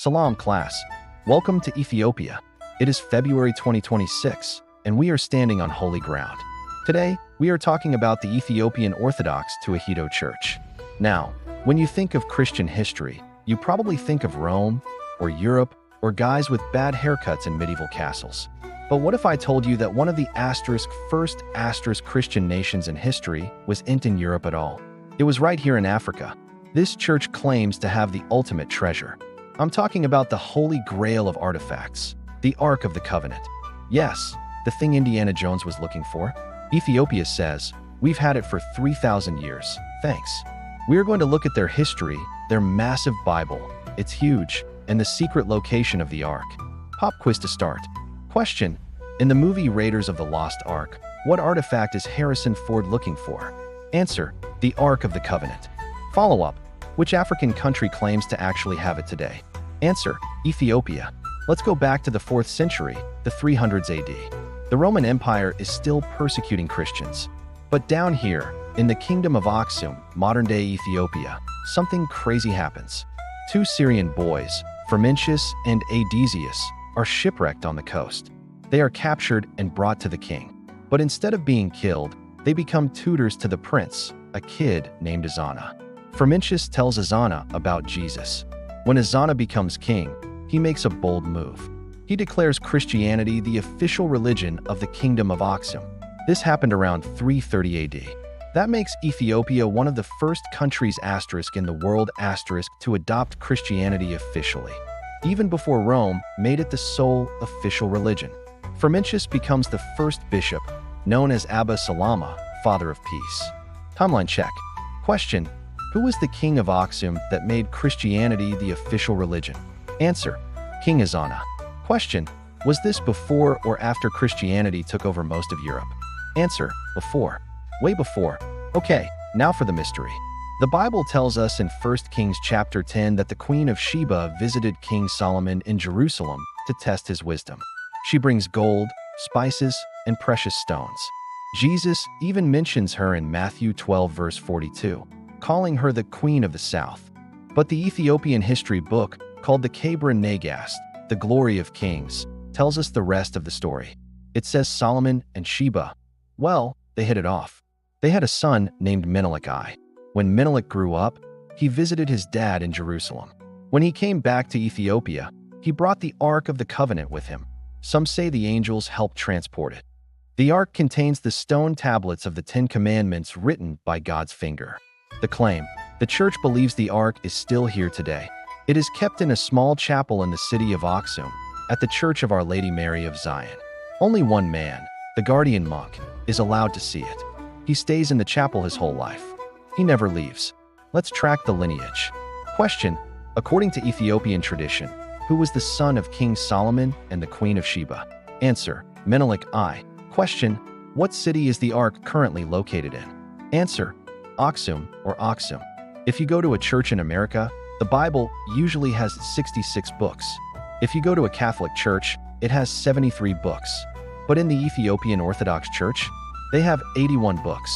Salam class. Welcome to Ethiopia. It is February 2026, and we are standing on holy ground. Today, we are talking about the Ethiopian Orthodox Tewahedo Church. Now, when you think of Christian history, you probably think of Rome, or Europe, or guys with bad haircuts in medieval castles. But what if I told you that one of the first Christian nations in history wasn't in Europe at all? It was right here in Africa. This church claims to have the ultimate treasure. I'm talking about the Holy Grail of artifacts, the Ark of the Covenant. Yes, the thing Indiana Jones was looking for. Ethiopia says, "We've had it for 3,000 years. Thanks." We are going to look at their history, their massive Bible, it's huge, and the secret location of the Ark. Pop quiz to start. Question: in the movie Raiders of the Lost Ark, what artifact is Harrison Ford looking for? Answer: the Ark of the Covenant. Follow-up: which African country claims to actually have it today? Answer: Ethiopia. Let's go back to the 4th century, the 300s AD. The Roman Empire is still persecuting Christians. But down here, in the kingdom of Aksum, modern-day Ethiopia, something crazy happens. 2 Syrian boys, Frumentius and Adesius, are shipwrecked on the coast. They are captured and brought to the king. But instead of being killed, they become tutors to the prince, a kid named Ezana. Frumentius tells Ezana about Jesus. When Ezana becomes king, he makes a bold move. He declares Christianity the official religion of the kingdom of Aksum. This happened around 330 AD. That makes Ethiopia one of the first countries in the world to adopt Christianity officially, even before Rome made it the sole official religion. Frumentius becomes the first bishop, known as Abba Salama, Father of Peace. Timeline check. Question: who was the king of Aksum that made Christianity the official religion? Answer: King Ezana. Question: was this before or after Christianity took over most of Europe? Answer: before. Way before. Okay, now for the mystery. The Bible tells us in 1 Kings chapter 10 that the Queen of Sheba visited King Solomon in Jerusalem to test his wisdom. She brings gold, spices, and precious stones. Jesus even mentions her in Matthew 12 verse 42, calling her the Queen of the South. But the Ethiopian history book, called the Kabra Nagast, the Glory of Kings, tells us the rest of the story. It says Solomon and Sheba, well, they hit it off. They had a son named Menelik I. When Menelik grew up, he visited his dad in Jerusalem. When he came back to Ethiopia, he brought the Ark of the Covenant with him. Some say the angels helped transport it. The Ark contains the stone tablets of the 10 Commandments written by God's finger. The claim: the church believes the Ark is still here today. It is kept in a small chapel in the city of Aksum, at the Church of Our Lady Mary of Zion. Only one man, the guardian monk, is allowed to see it. He stays in the chapel his whole life. He never leaves. Let's track the lineage. Question: according to Ethiopian tradition, who was the son of King Solomon and the Queen of Sheba? Answer: Menelik I. Question: what city is the Ark currently located in? Answer: Aksum or Aksum. If you go to a church in America, the Bible usually has 66 books. If you go to a Catholic church, it has 73 books. But in the Ethiopian Orthodox Church, they have 81 books.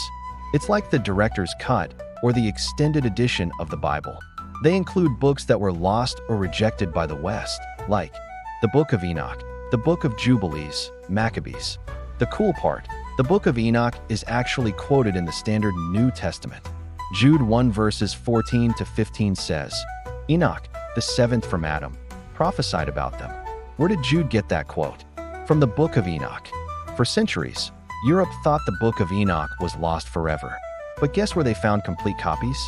It's like the director's cut or the extended edition of the Bible. They include books that were lost or rejected by the West, like the Book of Enoch, the Book of Jubilees, Maccabees. The cool part: the Book of Enoch is actually quoted in the Standard New Testament. Jude 1 verses 14 to 15 says, Enoch, the 7th from Adam, prophesied about them. Where did Jude get that quote? From the Book of Enoch. For centuries, Europe thought the Book of Enoch was lost forever. But guess where they found complete copies?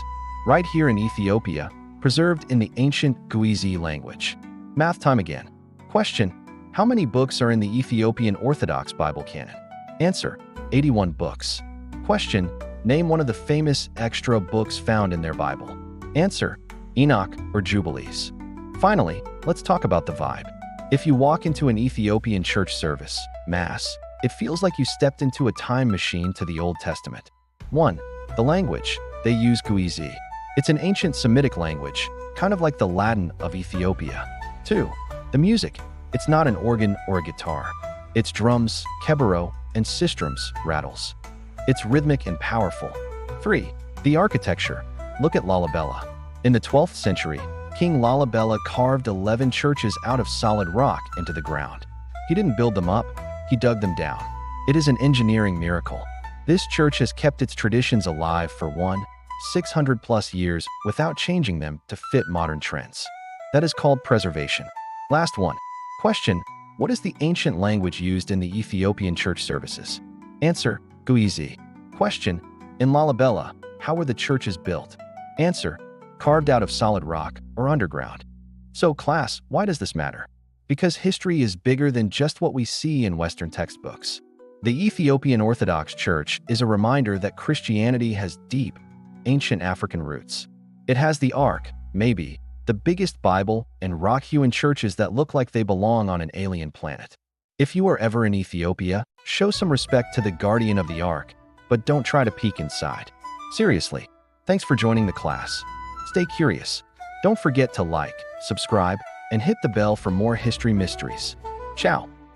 Right here in Ethiopia, preserved in the ancient Guizi language. Math time again. Question: how many books are in the Ethiopian Orthodox Bible canon? Answer: 81 books. Question: name one of the famous extra books found in their Bible. Answer: Enoch or Jubilees. Finally, let's talk about the vibe. If you walk into an Ethiopian church service, Mass, it feels like you stepped into a time machine to the Old Testament. 1. The language. They use Guizi. It's an ancient Semitic language, kind of like the Latin of Ethiopia. 2. The music. It's not an organ or a guitar. It's drums, kebero, and sistrums, rattles. It's rhythmic and powerful. 3. The architecture. Look at Lalibela. In the 12th century, King Lalibela carved 11 churches out of solid rock into the ground. He didn't build them up, he dug them down. It is an engineering miracle. This church has kept its traditions alive for 600 plus years without changing them to fit modern trends. That is called preservation. Last one. Question: what is the ancient language used in the Ethiopian church services? Answer: Guizi. Question: in Lalibela, how were the churches built? Answer: carved out of solid rock or underground. So class, why does this matter? Because history is bigger than just what we see in Western textbooks. The Ethiopian Orthodox Church is a reminder that Christianity has deep, ancient African roots. It has the Ark, maybe, the biggest Bible, and Rock-Hewn churches that look like they belong on an alien planet. If you are ever in Ethiopia, show some respect to the guardian of the Ark, but don't try to peek inside. Seriously, thanks for joining the class. Stay curious. Don't forget to like, subscribe, and hit the bell for more history mysteries. Ciao.